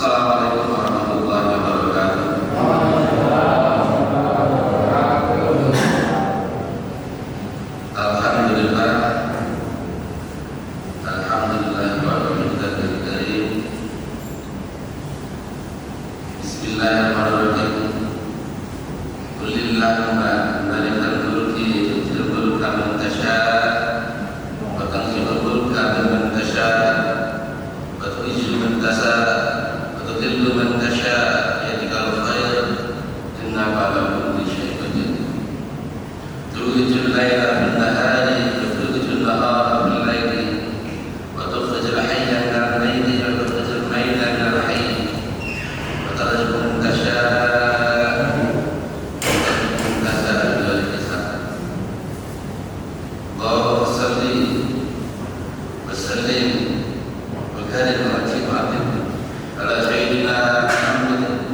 Assalamualaikum warahmatullahi wabarakatuh. Alhamdulillah, alhamdulillah wa bihamdihi karim. Bismillahirrahmanirrahim. Qulillahumma malikal mulki tu'til mulka man tasha' wa tanzi'ul mulka mimman tasha' wa tu'izzu man tasha' وتذل من تشاء بيدك الخير إنك على كل شيء قدير تولج الليل في النهار وتولج النهار في الليل وتخرج الحي من الميت وتخرج الميت من الحي وترزق من تشاء بغير حساب اللهم صل وسلم وكرم وأكرم ala sayyidina Muhammad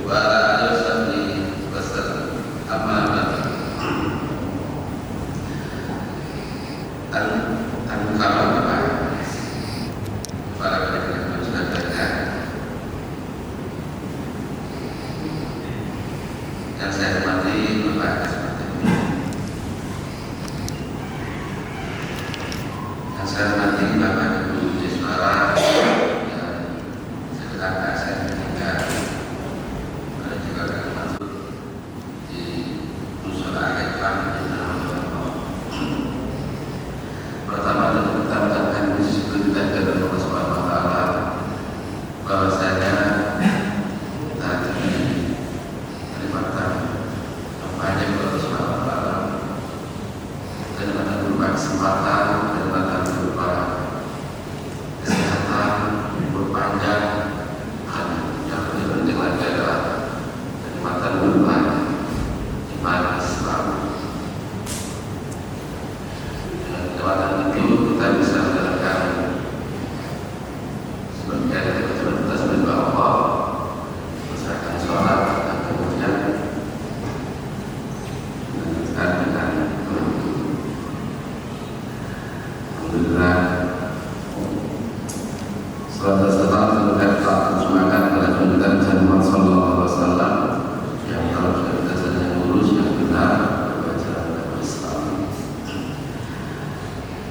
wa ala alihi wasallam. Amma ba'd. Para pendengar masyarakat yang saya hormati Bapak Kasmati, yang saya hormati Bapak Ibu Yusmara, kakak saya meninggal, ada juga kakak masuk di musola Al-Quran. Pertama kita mengucapkan syukur kepada Allah Subhanahu Wa Taala bahwasanya tadi kenikmatan banyak Allah Subhanahu Wa Taala, kenikmatan berupa kesempatan, kenikmatan berupa kesehatan, umur panjang. Kenikmatan berupa iman Islam. Dengan kenikmatan itu kita bisa menjalankan sebagian kewajiban kita sebagai Allah, misalkan sholat, dan kemudian melanjutkan dengan berwudu. Alhamdulillah, salat dan salam telah terjemahkan pada junjungan Muhammad sallallahu alaihi wasallam yang telah berdasarkan yang lurus, yang benar, berjalan dalam Islam.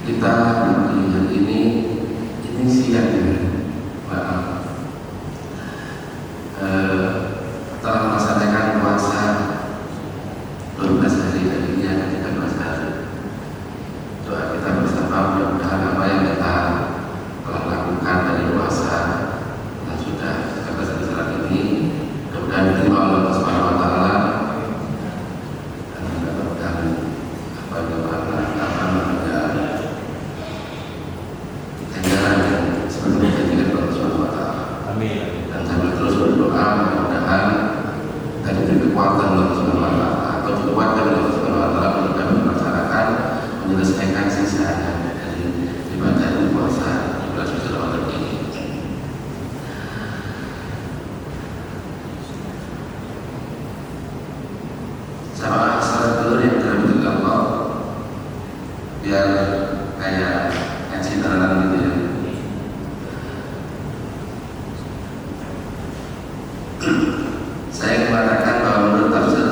Kita melihat ini siang telah melaksanakan puasa 12 hari harinya dan 13 hari. Doa kita bersama, mudah-mudahan apa yang kita telah lakukan dari puasa yang sudah kita saat ini mudah-mudahan diterima oleh Allah Subhanahu Wa Taala, dan mudah-mudahan apa yang akan menjadi ganjaran yang seperti janjikan Allah Subhanahu Wa Taala. Amin. Dan sambil terus berdoa, mudah-mudahan kita diberi kekuatan oleh Allah Subhanahu Wa Taala, atau dikuatkan oleh Allah Subhanahu Wa Taala untuk dapat melaksanakan menyelesaikan sisanya dari ibadah puasa di bulan suci Ramadan ini. Sama salat dulu yang dirahmati Allah, biar kayak ngaji beneran gitu ya. Saya mengatakan bahwa menurut tafsir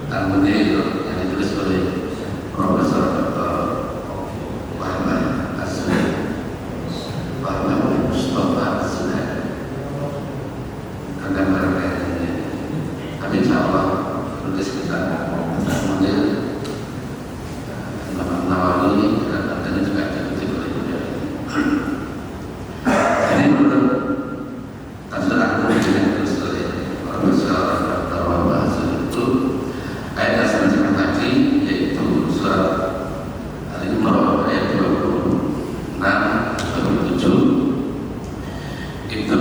Al-Munir yang ditulis oleh Profesor Dr. Muhammad As-Suhaili, Muhammad Mustafa As-Suhaili, akan berkaitannya. Tapi insya Allah tulis kita Al-Munir, Imam Nawawi, dan katanya juga dikutip oleh beliau. Jadi menurut tafsir Al-Munir yang ditulis oleh Profesor Dr. Muhammad As-Suhaili itu ayat yang saya tadi, yaitu surat Al-Imran ayat 26 27, itu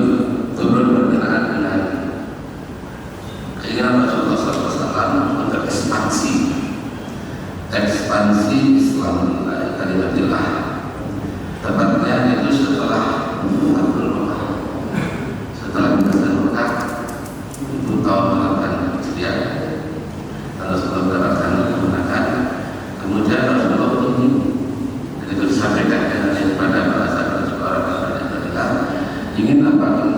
turun berkenaan dengan keinginan Rasulullah SAW untuk ekspansi Islam dari kalimatillah, tepatnya itu setelah Mekah, itu tahun 8 Hijriah. Rasulullah mendapatkan kemenangan, kemudian Rasulullah ini, dan itu disampaikan kepada para sahabat orang-orang yang ingin apa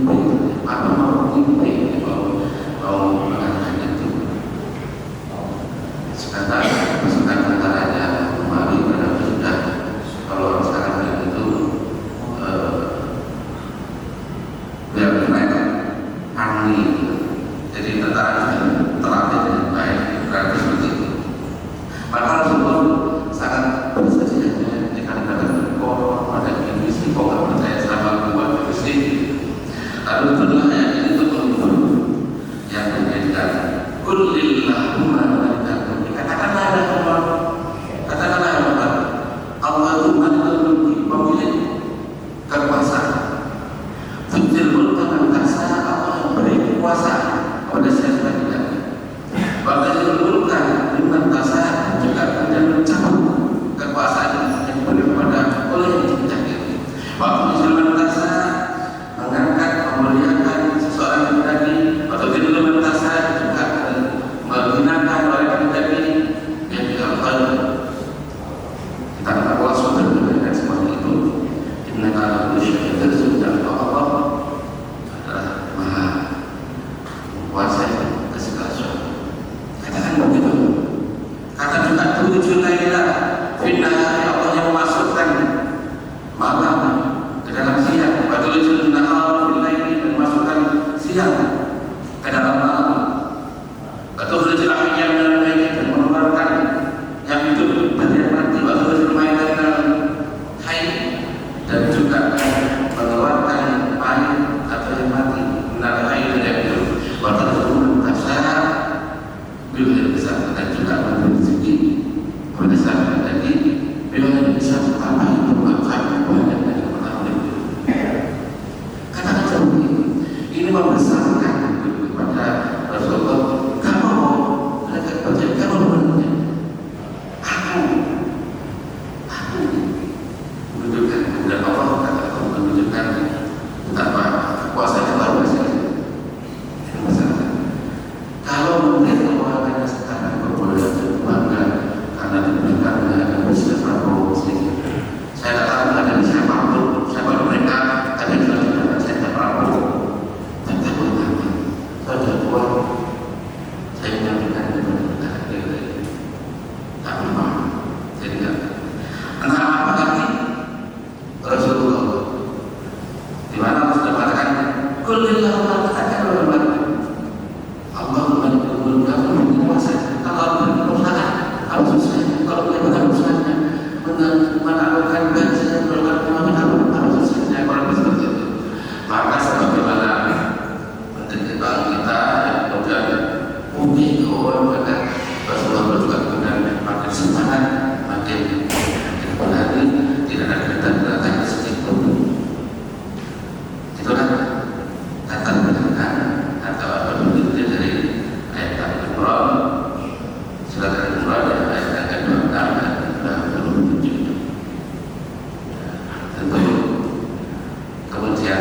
apa mau mimpi mau mengatakan itu. Sekarang pasukan tentaranya kembali pada sudah kalau sekarang itu biar mereka ahli, jadi tentara terlatih dengan baik, berarti seperti itu. Maka Rasulullah sangat bersedia dikatakan kok pada visi kok nggak percaya sama buat visi. Lalu itulah yang itu menghibur yang menjadikan kulillahumma malikal katakanlah ya Allah, katakanlah ya Allah, Allah itu malikul mulki, pemilik kekuasaan. Tutil mulka man tasha, Allah yang beri kekuasaan kepada siapa tidak. Wakil mulka liman tasha, juga kemudian mencabut kekuasaan yang diberi kepada oleh yang tidak. Wakil man tasha, mengangkat memuliakan seseorang yang tadi, atau tidak mentasa juga menghinakan orang yang tadi yang tidak baik. Kita akan Allah sudah memberikan semua itu. Inna ala kulli syai'in qadir, dan Allah adalah Maha menguasai segala sesuatu. Katakan begitu. Kata juga 7 lailah finnahari, Allah yang memasukkan malam ke dalam siang, wa tulijul nahar fil laili, dan masukkan siang ke dalam malam. Wa tukhrijul hayya minal mayyit, dan mengeluarkan yang hidup dari yang mati. Wa tukhrijul mayyita minal hayy, dan juga mengeluarkan mayit atau yang mati minal hayy dari yang hidup. Wa tukhrijul kasara bil hisab, dan juga memberi rezeki kepada sahabat tadi bil hisab, apa itu makan banyak dari orang. Katakan seperti ini. Ini membesarkan kepada Rasulullah. Kamu mereka percaya, kamu benar. Aku menunjukkan, dan Allah kata aku menunjukkan betapa kuasanya luar biasa. Ini besarkan. Kalau mungkin Allah hanya sekarang berboleh berbangga karena diberikannya dan bersiap Prabowo sendiri. Saya tak tahu ada siapapun, siapa mereka, tapi sudah tidak saya Prabowo. Tapi tak boleh apa. Saya sudah tua, saya menyampaikan kepada negara ini. Tak apa. Jadi entah apa lagi Rasulullah. Di mana Allah sudah mengatakan, kulillahumma katakan Allah. Allah malikul mulk, Allah menguasai. Kalau berusaha, kalau susah, kalau bagaimana usahanya, menaklukkan bangsa, kalau susahnya orang seperti itu. Maka sebagaimana menteri bank kita yang kemudian mungkin orang pada Rasulullah juga kemudian makin semangat, makin berani, tidak ada kegiatan sedikit pun. Itulah kata berkata atau apa begitu dari ayat Al-Quran, surat Al-Quran dan ayat ke-26 dan 27. Tentu kemudian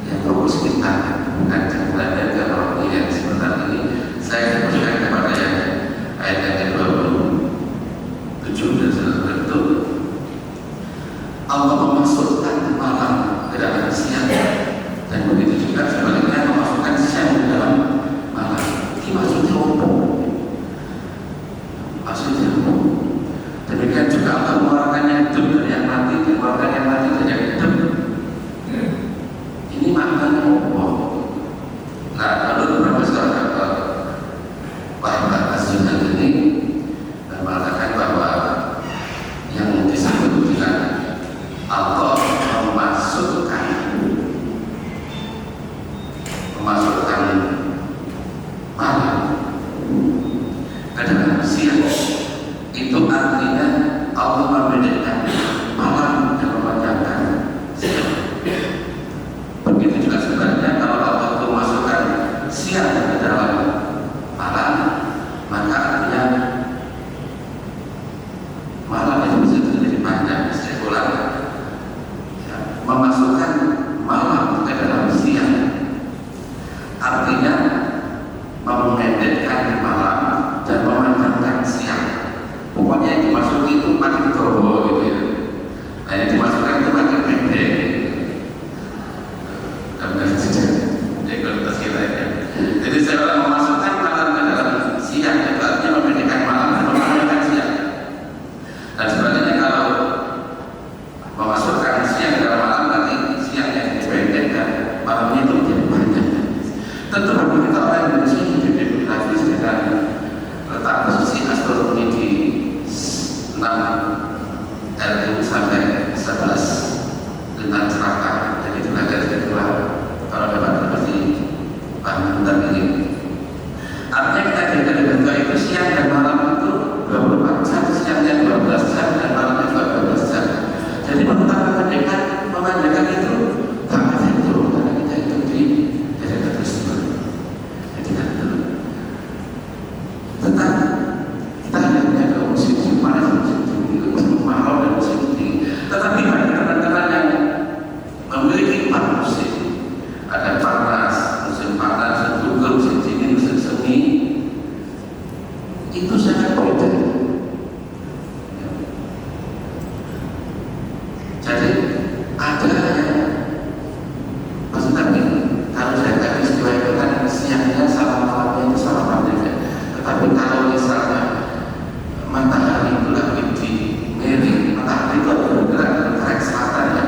yang fokus kita bukan belajar kalau yang sebentar ini saya fokuskan kepada yang ayat yang ke-27 dan seterusnya. Itu Allah memasukkan malam ke dalam siang, dan begitu juga sebaliknya memasukkan siang ke dalam malam. Ini maksudnya apa? Maksudnya apa? Demikian juga Allah mengeluarkan yang hidup dari yang mati, dan mengeluarkan yang mati dari yang hidup. Ini maknanya apa? Nah, lalu beberapa sahabat Wahab As-Sunnah ini mengatakan bahwa yang disebut dengan Allah memasukkan malam ke dalam siang, itu artinya Allah membedakan malam dan memanjangkan siang. Begitu juga sebenarnya kalau Allah itu memasukkan siang ke dalam malam, maka artinya malam itu bisa jadi panjang. Saya ulang, ya, memasukkan malam ke dalam siang artinya memendekkan malam dan memanjangkan siang. Pokoknya yang dimaksud itu paling terbawa gitu Tentu bagi kita orang Indonesia hidup di demokrasi dengan letak posisi astronomi di 6 RU sampai 11 dengan ceraka. Jadi itu garis kedua kalau dapat seperti paham tentang ini. Artinya kita jaga dengan itu siang dan malam itu 24 jam, siangnya 12 jam dan malamnya 12 jam. Jadi menetapkan mendekat, memanjakan itu tak ada itu karena kita itu di daerah tersebut. Jadi kan itu. Tentang kita hanya ke musim panas, musim dingin, musim kemarau dan musim dingin. Tetapi bagi teman-teman yang memiliki 4 musim, ada panas, musim gugur, musim dingin, musim semi, itu sangat beda. Jadi ada yang maksudnya kalau saya tadi istilah itu kan siangnya sama malamnya itu sama malamnya. Tetapi kalau misalnya matahari itu lagi di miring, matahari itu bergerak ke arah selatan ya.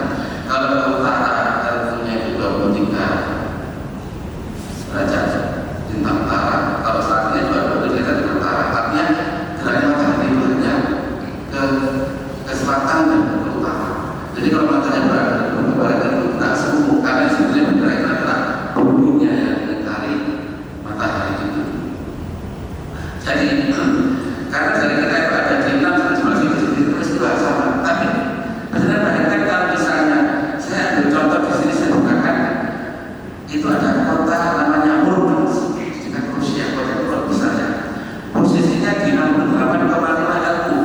Kalau ke utara tentunya itu 23 derajat bintang utara. Kalau selanjutnya 23 derajat bintang utara. Artinya geraknya matahari itu hanya ke selatan dan ke utara. Jadi kalau matanya berada di barat itu tidak semu karena sebenarnya bergerak adalah bulunya yang mencari matahari itu. Jadi karena dari kita yang berada di 6 dan 11 itu peristiwa sama. Tapi sebenarnya bayangkan kalau misalnya saya ambil contoh di sini saya bukakan itu ada kota namanya Murmansk dengan Rusia, kota itu misalnya posisinya di 68,5 LU.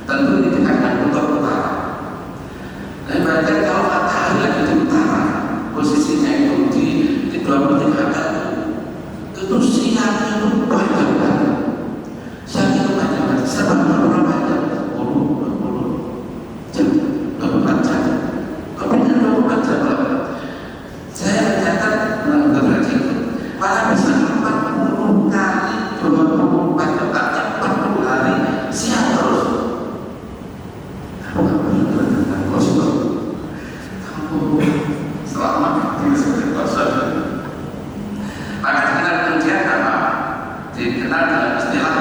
Tentu ini dekat dengan kutub utara. Dan bayangkan kalau matahari lagi di utara, posisinya itu di 23 LU, itu siangnya itu banyak banget. Siang itu banyak banget. Sebab berapa banyak? 20 jam, 24 jam. Tapi 24 jam berapa? Saya mencatat berarti malah bisa 40 kali 24 jam, artinya 40 hari siang terus. Selamat di pasar. Maka dikenal kemudian apa? Dikenal dengan istilah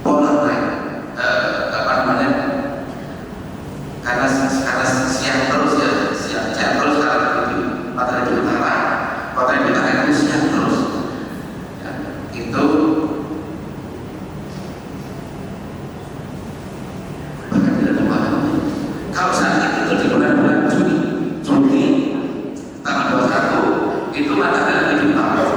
polar night. Apa namanya? Karena siang terus ya, siang terus kalau itu matahari di utara, matahari di utara itu siang terus. Ya, itu bahkan tidak ada malam. Kalau saat itu di bulan Juni tanggal 21 itu matahari di utara.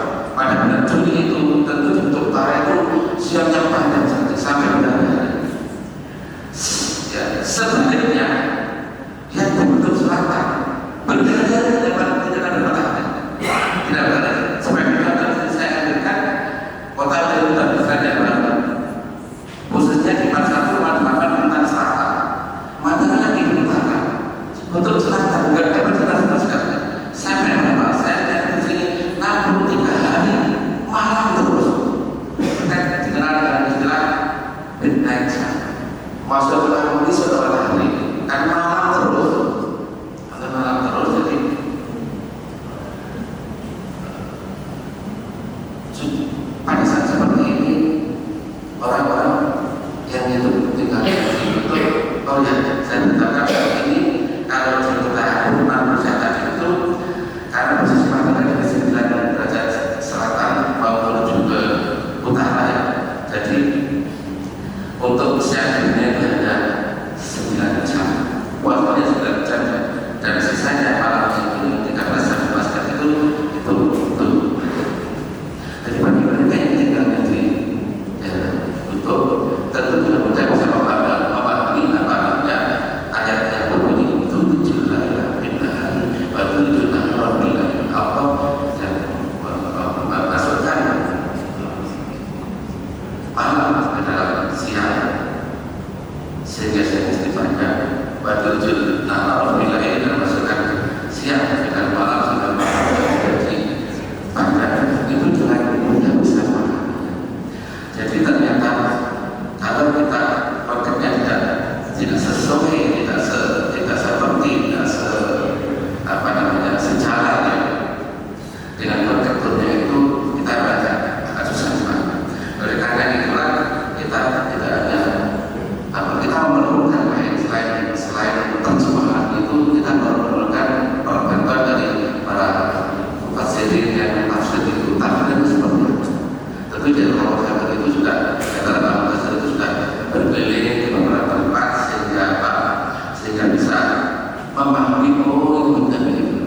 memahami oh itu bukan begitu.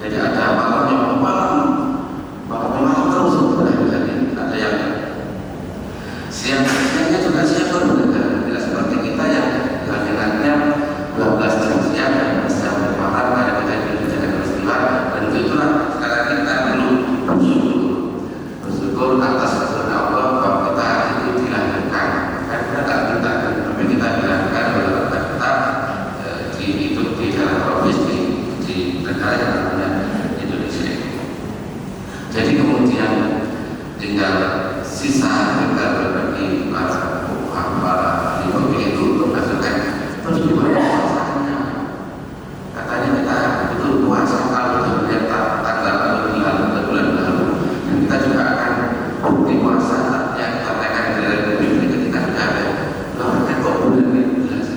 Jadi ada malam yang malam terus ada yang siangnya juga siang berbeda. Tidak seperti kita yang laki-lakinya 12 jam siang dan jam malam ada kejadian peristiwa, dan itulah sekarang kita perlu bersyukur atas kebesaran Allah bahwa kita itu dilahirkan. Karena tapi kita dilahirkan oleh kita hidup di dalam provinsi di negara yang namanya Indonesia. Jadi kemudian tinggal sisa tinggal bagi para lima itu untuk masukkan terus gimana puasanya. Katanya kita betul puasa kalau melihat tanggal bulan lalu, dan kita juga akan bukti puasa yang dikatakan dari Republik ketika sudah ada kan kok bulan ini jelas.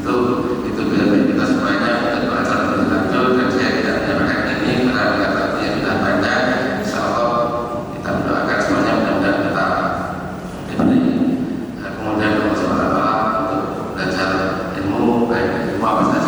Itu biar kita semuanya untuk belajar lebih lanjut, dan saya tidak menyampaikan ini karena waktunya sudah banyak. Insya Allah kita mendoakan semuanya mudah-mudahan kita diberi kemudian Allah SWT untuk belajar ilmu baik ilmu apa saja